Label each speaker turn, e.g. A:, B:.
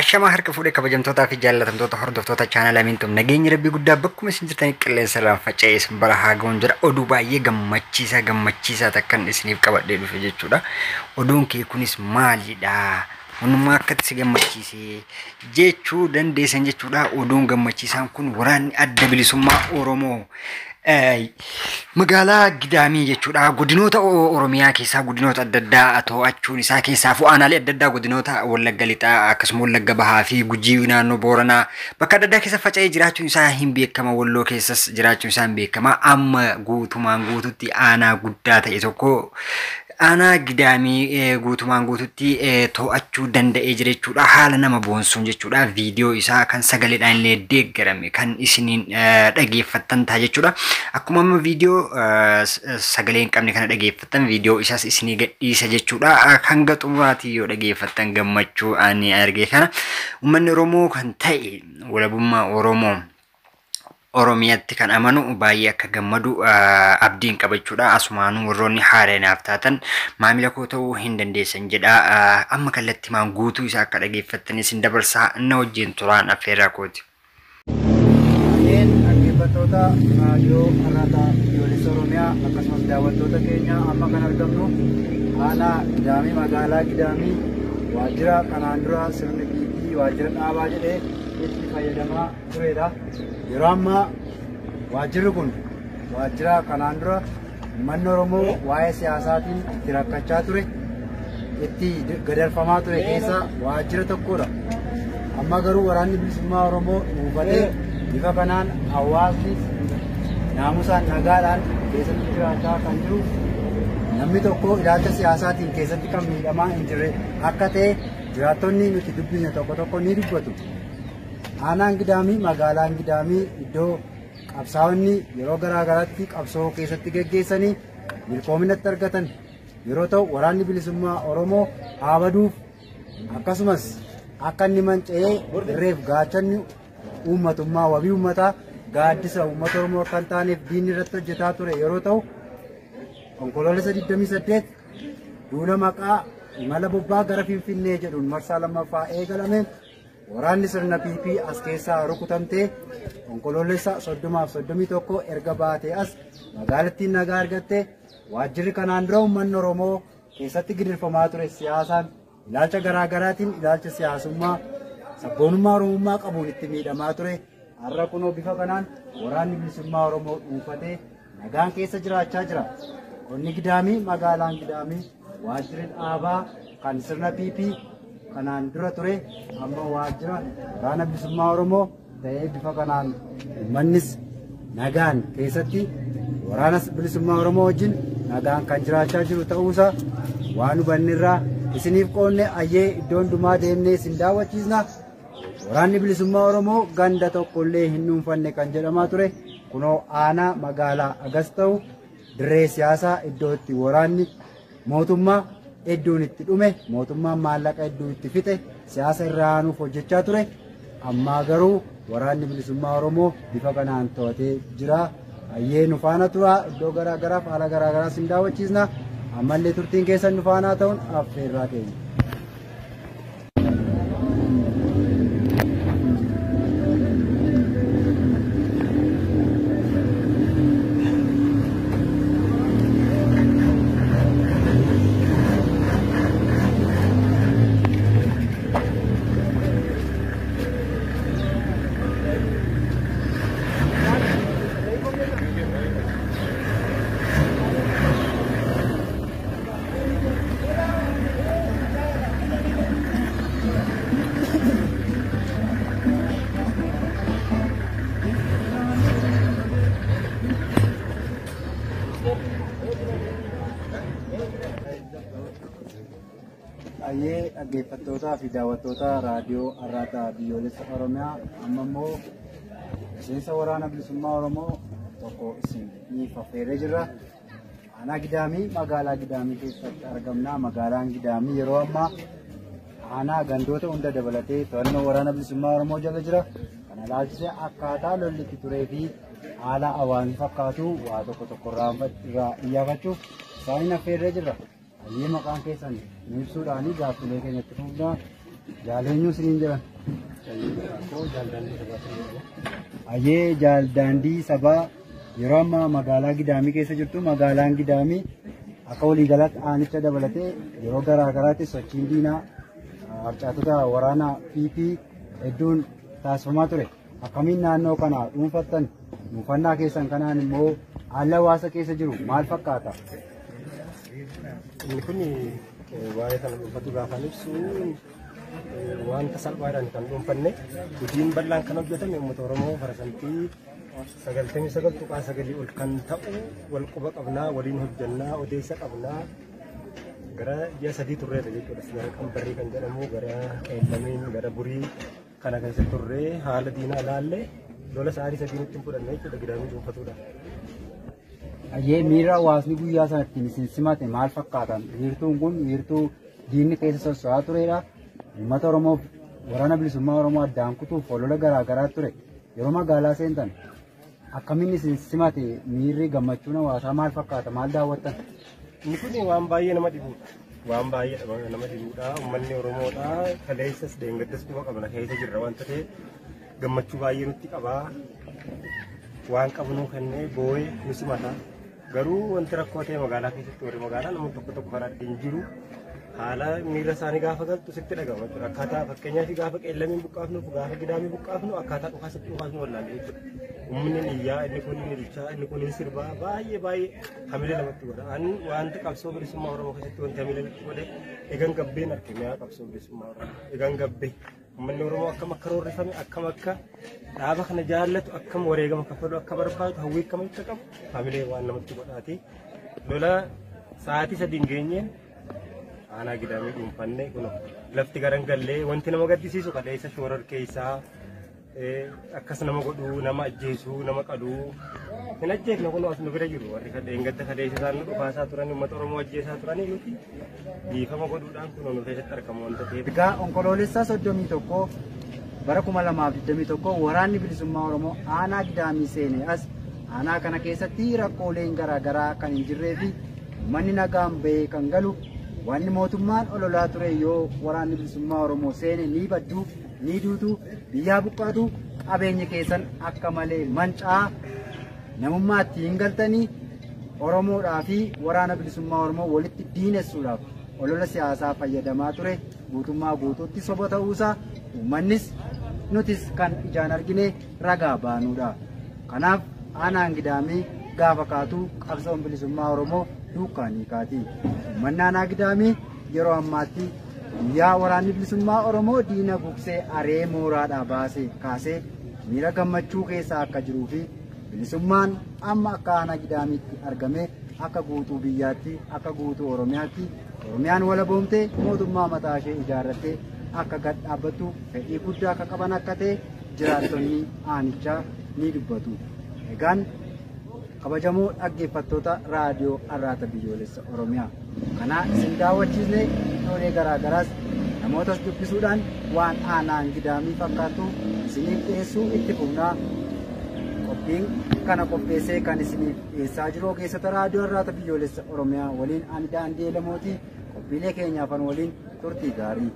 A: Ashama harka fuudhee kabajamtootaa fi jaallatamtoota hordoftoota chaanala Amintum nageenya rabbii guddaa bakkuma isin jirtanii qilleensa irraan faca'ee isin bara haa ga'uun jira. Oduu baay'ee gammachiisaa takkan isiniif qabadhee dhufe jechuudha. Oduun kee kunis maalidha? Hundumaa akkatti si gammachiisee jechuu dandeessan jechuudha. Oduun gammachiisaan kun waraanni adda bilisummaa Oromoo magaalaa Gidaamii jechuudha. Godinoota Oromiyaa keessaa godinoota adda addaa to'achuun isaa keessaa aanaalee adda addaa godinoota Wallagga Lixaa akkasumas Wallagga Bahaa fi Gujii naannoo Booranaa bakka adda addaa keessa faca'ee jiraachuun isaa hin beekama. Walloo keessas jiraachuun isaa hin beekama. Amma guutumaan guututti aanaa guddaa ta'e tokko Ana Gidaamii guutumaan guututti to'achuu danda'ee jira jechuudha. Haala nama boonsuun jechuudha. Viidiyoo isaa kan sagaleedhaan illee deeggarame kan isiniin dhageeffattan ta'a jechuudha. Akkuma amma viidiyoo sagalee hin qabne kana dhageeffattan viidiyoo isaas isinii gadhiisa jechuudha. Hanga xumuraatii yoo dhageeffattan gammachuu ani argee kana uummanni Oromoo kan ta'e walabummaa Oromiyaatti kan amanu baay'ee akka gammadu abdiin qabachuudha. Asumaanuu warroonni haareenaaf taatan maamila koo ta'uu hin dandeessan jedha. Amma kallattii maan guutuu isaa akka dhageeffattanis hin dabarsaa na wajjin turaan affeerraa kooti.
B: Dhaggeeffattoota raadiyoo Arraataa Biyyoolessa Oromiyaa akkasumas daawwattoota keenya amma kan argamnu aanaa Gidaamii magaalaa Gidaamii waajjira kanaan dura sirni biibii waajjira dhaabaa jedhee itti fayyadamaa turedha. Yeroo ammaa waajjirri kun waajjira kanaan dura uummanni Oromoo waa'ee siyaasaatiin itti rakkachaa ture, itti gadarfamaa ture keessa waajjira tokkodha. Amma garuu waraanni bilisummaa Oromoo dhuunfatee bifa kanaan hawaasni naamusaan nagaadhaan keessatti jiraachaa kan jiru, namni tokko ilaalcha siyaasaatiin keessatti kan miidhamaa hin jirre akka ta'e jiraattonni nuti dubbisne tokko ni dubbatu. Aanaan Gidaamii magaalaan Gidaamii iddoo qabsaa'onni yeroo garaagaraatti qabsoo keessatti geggeessanii milkoominatti argatan yeroo ta'u, waraanni bilisummaa Oromoo haabaduuf akkasumas akka inni manca'ee irreef gaachanni uummatummaa wabii uummataa gaaddisa uummata Oromoo kan taaneef diinni irratti hojjetaa ture yeroo ta'u, onkoloolessa 28 duula maqaa imala bobbaa gara Finfinnee jedhuun marsaa lammaffaa eegalameen waraanni sirna PP as keessaa rukutamtee onkoloolessa 30 erga baatee as magaalattiin nagaa argatte. Waajjirri kanaan dura uummanni Oromoo keessatti gidirfamaa ture siyaasaan ilaalcha garaagaraatiin ilaalcha siyaasummaa sabboonummaa Oromummaa qabuun itti miidhamaa ture. Har'a kunoo bifa kanaan waraanni bilisummaa Oromoo dhuunfatee nagaan keessa jiraachaa jira. Onni Gidaamii magaalaan Gidaamii waajjirri dhaabaa kan sirna PP kanaan dura ture amma waajjira waraana bilisummaa Oromoo ta'ee bifa kanaan uummannis nagaan keessatti waraana bilisummaa Oromoo wajjin nagaan kan jiraachaa jiru ta'uusaa waan hubannirraa isiniif qoonne ayyee iddoo hundumaa deemnee isin daawwachiisna. Waraanni bilisummaa Oromoo ganda tokkollee hin dhuunfanne kan jedhamaa ture kunoo aanaa magaalaa agas ta'u dirree siyaasaa iddoo itti waraanni mootummaa hedduun itti dhume, mootummaan maallaqa hedduu itti fixe siyaasa irraa aanuuf hojjechaa ture. Ammaa garuu waraanni bilisummaa Oromoo bifa kanaan to'atee jira. Ayyee nu faana tura iddoo garaagaraaf haala garaagaraas hin daawwachiisna. Ammallee turtiin keessan nu faanaa ta'uun affeerraa keenya. Ayyee dhaggeeffattootaa fi daawwattoota raadiyoo Arraataa Biyyoolessa Oromiyaa amma immoo miseensa waraana bilisummaa Oromoo tokko isiniif affeerree jirra. Aanaa Gidaamii magaalaa Gidaamii keessatti argamna. Magaalaan Gidaamii yeroo ammaa aanaa gandoota hunda dabalatee to'annoo waraana bilisummaa Oromoo jala jira. Kana ilaalchisee akkaataa lolli itti turee fi haala hawaasni fakkaatu waa tokko irraa iyyafachuuf isaaniin affeerree jirra. Ayyee maqaan keessan ibsuudhaan gaaffilee keenyatti fufnaa Jaaleenyu siniin jedhan. Ayyee jaaldaandii sabaa yeroo ammaa magaalaa Gidaamii keessa jirtu. Magaalaan Gidaamii akka waliigalaatti aanicha dabalatee yeroo garaa garaatti sochiin diinaa harcaatota waraanaa fi hedduun taasifamaa ture. Akkamiin naannoo kana dhuunfattan dhuunfannaa keessan kanaan immoo haala hawaasa keessa jiru maal fakkaata?
C: Inni kun waa'ee kana dhuunfatu gaafa ibsu wanta salphaadhaan kan dhuunfanne hojiin bal'aan kan hojjetame uummata Oromoo parsantii 99.9 ol kan ta'u wal quba qabnaa waliin hojjannaa odeessa qabnaa gara ji'a 3 turreera jechuudha. Gara Qambarrii kan jedhamu gara Qeellamiin gara Burii kana keessa turree haala diinaa ilaalle lola sa'aatii 3 nutti fudhanne jechuudha Gidaamii dhuunfatuudha.
B: Ayyee miira hawaasni guyyaa sanatti isin simate maal fakkaatan? Wiirtuun kun wiirtuu diinni keessa socho'aa turedha. Uummata Oromoof waraana bilisummaa Oromoo addaan kutuuf lola garaa garaa ture. Yeroo magaalaa seentan akkamiin isin simate miirri gammachuun hawaasaa maal fakkaata? Maal daawwattan?
C: Inni kun waan baay'ee nama dhibudha. Waan baay'ee nama dhibudha. Uummanni Oromoodha. Kaleessas deengaddas quba qabna keessa jirra wanta ta'eef gammachuu baay'ee nutti qabaa. Waan qabnu kennee boo'ee nu simata. Garuu wanti rakkoo ta'e magaalaa keessatti warri magaalaa namoonni tokko karaa ittiin jiru haala miira isaanii gaafa galtu sitti dhagahama jechuudha. Akkaataa fakkeenyaaf gaafa Qeellamiin buqqaafnu gaafa Gidaamii buqqaafnu akkaataa dhukaasatti dhukaasnu wallaalle jechuudha. Uummanni iyyaa inni kun inni ilchaa inni kun inni sirbaa baay'ee hamilee namatti godha. Ani wanta qabsoo bilisummaa Oromoo keessatti wanti hamilee namatti godhe egan gabbeen arge mi'a qabsoo bilisummaa Oromoo egan gabbee. Uummanni Oromoo akkam akka roorrifame akkam akka dhaaba kana jaallatu akkam wareegama kaffalu akka barbaadu hawwii akkam akka qabu hamilee waan namatti godhaati. Lola sa'aatii 3 hin geenyeen aanaa Gidaamii dhuunfanne kun lafti garan gallee wanti nama gaddisiisu kaleessa shoorar keessaa akkas nama godhuu nama ajjeesuu nama qaduu hin ajjeefne kun as nu bira jiru warri dheengadda kaleessa isaan nu dhufaasaa turan uummata Oromoo ajjeesaa turanii nuti dhiifama godhuudhaan kun nu keessatti argamu wanta ta'eef.
B: Egaa onkoloolessaa 31 bara 2021 waraanni bilisummaa Oromoo aanaa Gidaamii seenee as aanaa kana keessatti rakkooleen garaa garaa kan hin jirree fi uummanni nagaan bahee kan galu wanni mootummaan ololaa ture yoo waraanni bilisummaa Oromoo seene ni baddu ni duutu biyyaa buqqaatu qabeenyi keessan akka malee mancaa namummaatti hin galtanii Oromoodhaa fi waraana bilisummaa Oromoo walitti diinessuudhaaf olola siyaasaa fayyadamaa ture guutummaa guutuutti soba ta'uusaa uummannis nutis kan ijaan argine ragaa baanuudha. Kanaaf aanaan Gidaamii gaafa kaatu qabsoon bilisummaa Oromoo duukaanii kaati. Uummanni aanaa Gidaamii yeroo ammaatti guyyaa waraanni bilisummaa Oromoo diina gugsee aree mooraadhaa baasee kaasee miira gammachuu keessa akka jiruu fi bilisummaan amma akka aanaa Gidaamiitti argame akka guutuu biyyaatti akka guutuu Oromiyaatti Oromiyaan walaboomtee mootummaa mataa ishee ijaarrattee akka gad dhaabbattu fedhii guddaa akka qaban akka ta'e jiraattonni aanichaa ni dubbatu. Egaan kabajamoo dhaggeeffattoota raadiyoo Arraata Biyyoolessa Oromiyaa kana isin daawwachiisne dhoolee garaa garaas namootas dubbisuudhaan waan aanaan Gidaamii fakkaatu isiniif dhiyeessuu itti fufnaa. Qophiin kana qopheessee kan isiniif dhiyeessaa jiru ogeessota raadiyoo Arraata Biyyoolessa Oromiyaa waliin ani Daandii Lamootii qophiilee keenyaafan waliin turtii gaarii.